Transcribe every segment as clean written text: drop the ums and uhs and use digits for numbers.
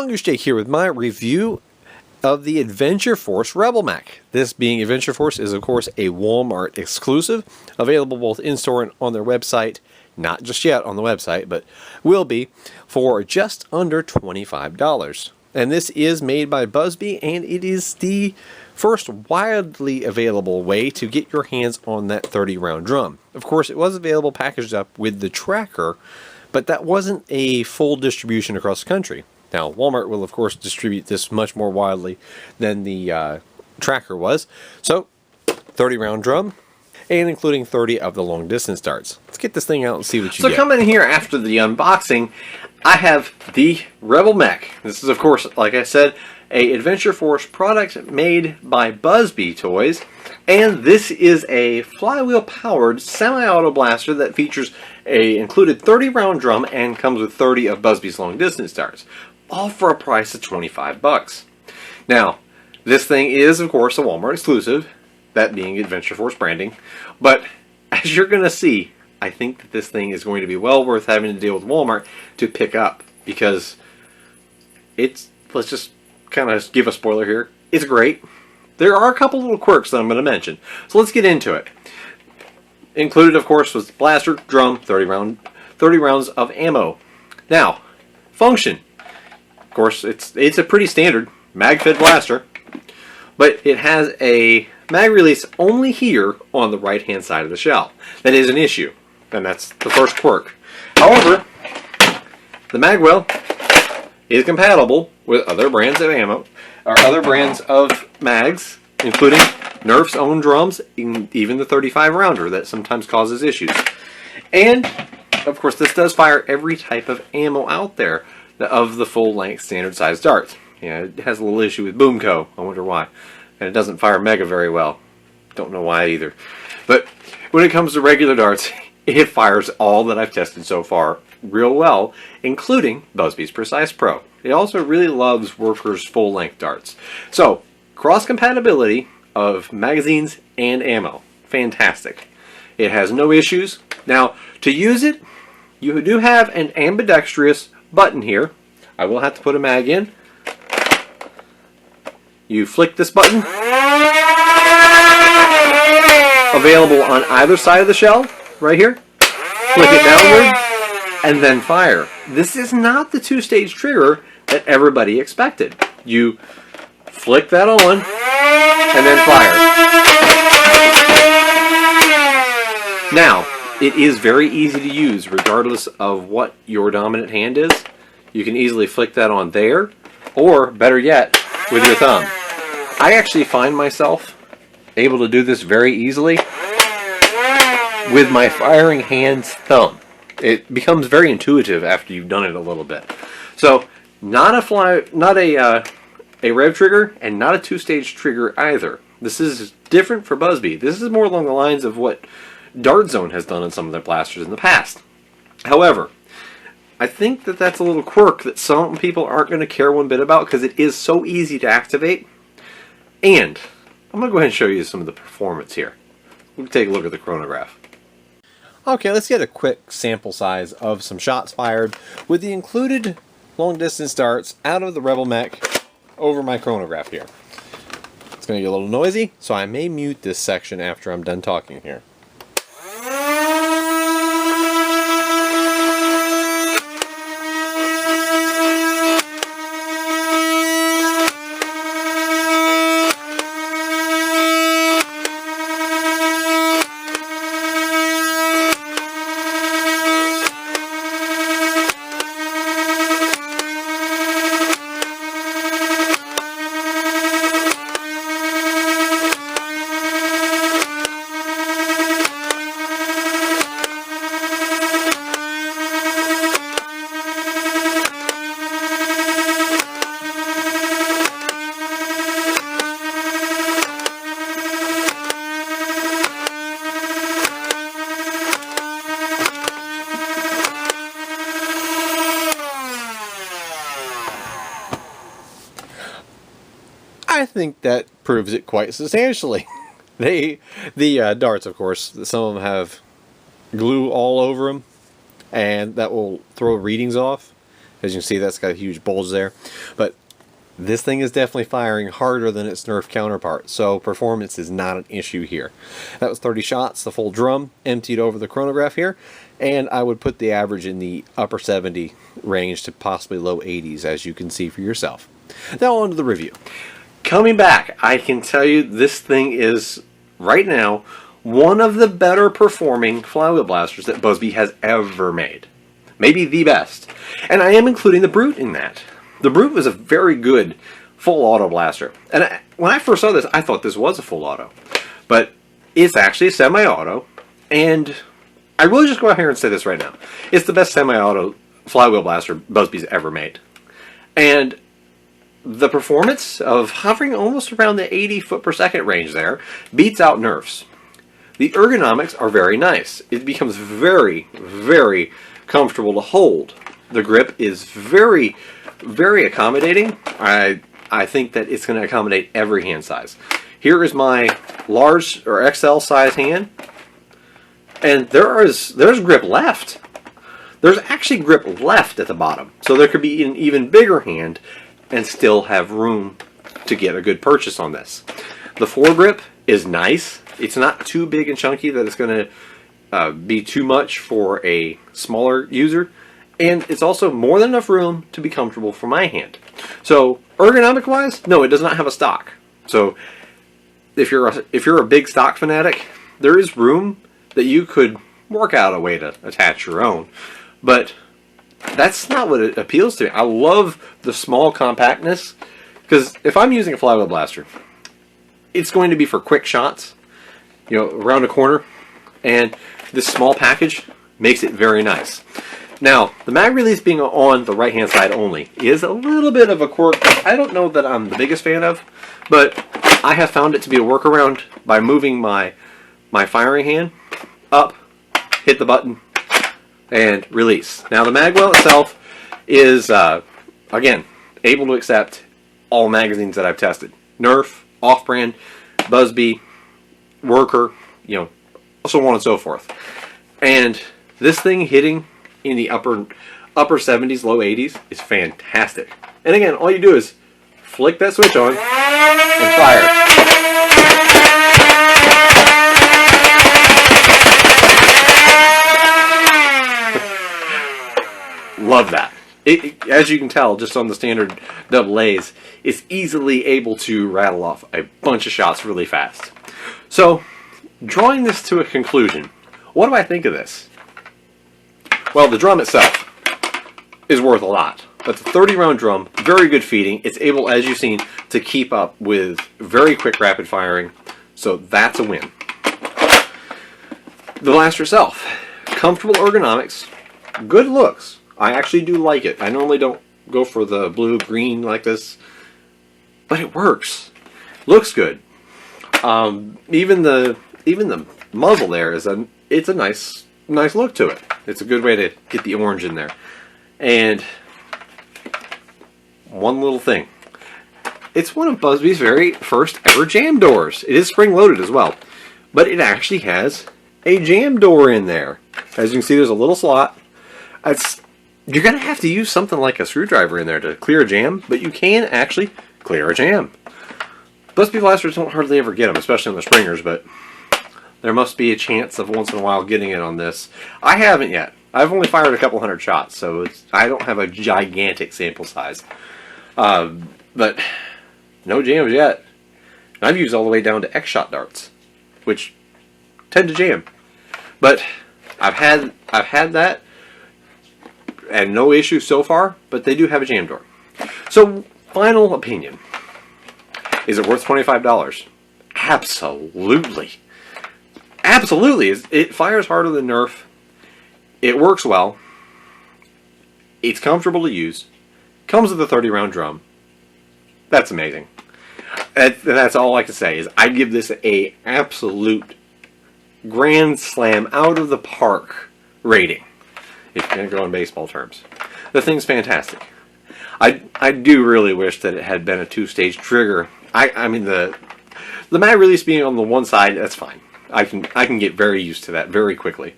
Mongoose Jake here with my review of the Adventure Force Rebel Mech. This being Adventure Force is of course a Walmart exclusive, available both in-store and on their website. Not just yet on the website, but will be for just under $25. And this is made by Busby, and it is the first widely available way to get your hands on that 30-round drum. Of course, it was available packaged up with the tracker, but that wasn't a full distribution across the country. Now, Walmart will, of course, distribute this much more widely than the tracker was. So, 30-round drum, and including 30 of the long-distance darts. Let's get this thing out and see what you get. So, coming here after the unboxing, I have the Rebel Mech. This is, of course, like I said, a Adventure Force product made by Busby Toys. And this is a flywheel-powered semi-auto blaster that features a included 30-round drum and comes with 30 of Busby's long-distance darts, all for a price of $25. Now, this thing is, of course, a Walmart exclusive, that being Adventure Force branding. But as you're going to see, I think that this thing is going to be well worth having to deal with Walmart to pick up, because it's, let's just kind of give a spoiler here, it's great. There are a couple little quirks that I'm going to mention. So let's get into it. Included, of course, was blaster, drum, 30 rounds of ammo. Now, function. Of course, it's a pretty standard mag-fed blaster, but it has a mag release only here on the right-hand side of the shell. That is an issue, and that's the first quirk. However, the mag well is compatible with other brands of ammo, or other brands of mags, including Nerf's own drums, even the 35-rounder that sometimes causes issues. And, of course, this does fire every type of ammo out there of the full-length standard-sized darts. Yeah, it has a little issue with Boomco. I wonder why. And it doesn't fire Mega very well. Don't know why either. But when it comes to regular darts, it fires all that I've tested so far real well, including Busby's Precise Pro. It also really loves Worker's full-length darts. So, cross-compatibility of magazines and ammo. Fantastic. It has no issues. Now, to use it, you do have an ambidextrous button here. I will have to put a mag in. You flick this button. Available on either side of the shell, right here. Flick it downward, and then fire. This is not the two-stage trigger that everybody expected. You flick that on, and then fire. Now, it is very easy to use regardless of what your dominant hand is. You can easily flick that on there, or better yet, with your thumb. I actually find myself able to do this very easily with my firing hand's thumb. It becomes very intuitive after you've done it a little bit. So, not a rev trigger, and not a two-stage trigger either. This is different for Busby. This is more along the lines of what Dart Zone has done on some of their blasters in the past. However, I think that that's a little quirk that some people aren't going to care one bit about, because it is so easy to activate. And I'm going to go ahead and show you some of the performance here. We'll take a look at the chronograph. Okay, let's get a quick sample size of some shots fired with the included long-distance darts out of the Rebel Mech over my chronograph here. It's going to get a little noisy, so I may mute this section after I'm done talking here. I think that proves it quite substantially. The darts, of course, some of them have glue all over them, and that will throw readings off. As you can see, that's got a huge bulge there. But this thing is definitely firing harder than its Nerf counterpart, so performance is not an issue here. That was 30 shots, the full drum, emptied over the chronograph here, and I would put the average in the upper 70 range to possibly low 80s, as you can see for yourself. Now on to the review. Coming back, I can tell you this thing is, right now, one of the better performing flywheel blasters that Busby has ever made. Maybe the best. And I am including the Brute in that. The Brute was a very good full auto blaster. And when I first saw this, I thought this was a full auto. But it's actually a semi-auto. And I really just go out here and say this right now. It's the best semi-auto flywheel blaster Busby's ever made. And the performance of hovering almost around the 80 foot per second range there beats out Nerf's. The ergonomics are very nice. It becomes very, very comfortable to hold. The grip is very, very accommodating. I think that it's going to accommodate every hand size. Here is my large or XL size hand, and there's grip left. There's actually grip left at the bottom, so there could be an even bigger hand and still have room to get a good purchase on this. The foregrip is nice. It's not too big and chunky that it's going to be too much for a smaller user. And it's also more than enough room to be comfortable for my hand. So ergonomic wise, no, it does not have a stock. So if you're a big stock fanatic, there is room that you could work out a way to attach your own. But that's not what it appeals to me. I love the small compactness, because if I'm using a flywheel blaster, it's going to be for quick shots, you know, around a corner, and this small package makes it very nice. Now, the mag release being on the right hand side only is a little bit of a quirk I don't know that I'm the biggest fan of, but I have found it to be a workaround by moving my firing hand up, hit the button, and release. Now the magwell itself is, again, able to accept all magazines that I've tested. Nerf, Off-Brand, Busby, Worker, you know, so on and so forth. And this thing hitting in the upper 70s, low 80s is fantastic. And again, all you do is flick that switch on and fire. Love that. As you can tell, just on the standard double A's, it's easily able to rattle off a bunch of shots really fast. So, drawing this to a conclusion, what do I think of this? Well, the drum itself is worth a lot. That's a 30-round drum, very good feeding. It's able, as you've seen, to keep up with very quick rapid firing, so that's a win. The blaster itself, comfortable ergonomics, good looks. I actually do like it. I normally don't go for the blue-green like this, but it works. Looks good. Even the muzzle there is it's a nice look to it. It's a good way to get the orange in there. And one little thing. It's one of Busby's very first ever jam doors. It is spring loaded as well. But it actually has a jam door in there. As you can see, there's a little slot. You're going to have to use something like a screwdriver in there to clear a jam, but you can actually clear a jam. Busby blasters don't hardly ever get them, especially on the springers, but there must be a chance of once in a while getting it on this. I haven't yet. I've only fired a couple hundred shots, so I don't have a gigantic sample size. But no jams yet. And I've used all the way down to X-shot darts, which tend to jam. But I've had that, and no issues so far, but they do have a jam door. So, final opinion. Is it worth $25? Absolutely. Absolutely. It fires harder than Nerf. It works well. It's comfortable to use. Comes with a 30-round drum. That's amazing. That's all I can say is I give this a absolute grand slam out of the park rating, if you're going to go in baseball terms. The thing's fantastic. I do really wish that it had been a two-stage trigger. I mean, the mag release being on the one side, that's fine. I can get very used to that very quickly.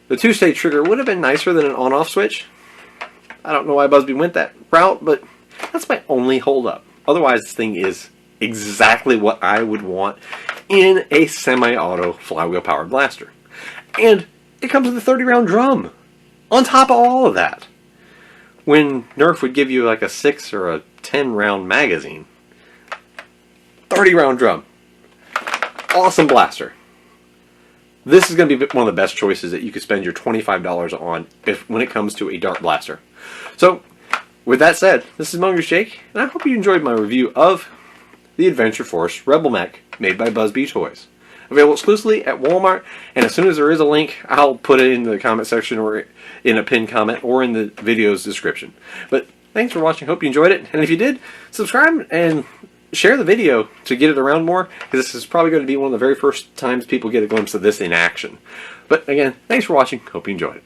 The two-stage trigger would have been nicer than an on-off switch, I don't know why Busby went that route, but that's my only holdup. Otherwise, this thing is exactly what I would want in a semi-auto flywheel powered blaster. And it comes with a 30-round drum on top of all of that. When Nerf would give you like a 6 or a 10-round magazine, 30-round drum. Awesome blaster. This is going to be one of the best choices that you could spend your $25 on when it comes to a dart blaster. So, with that said, this is Munger's Jake, and I hope you enjoyed my review of the Adventure Force Rebel Mech made by Busby Toys. Available exclusively at Walmart, and as soon as there is a link, I'll put it in the comment section or in a pinned comment or in the video's description. But thanks for watching. Hope you enjoyed it, and if you did, subscribe and share the video to get it around more, because this is probably going to be one of the very first times people get a glimpse of this in action. But again, thanks for watching. Hope you enjoyed it.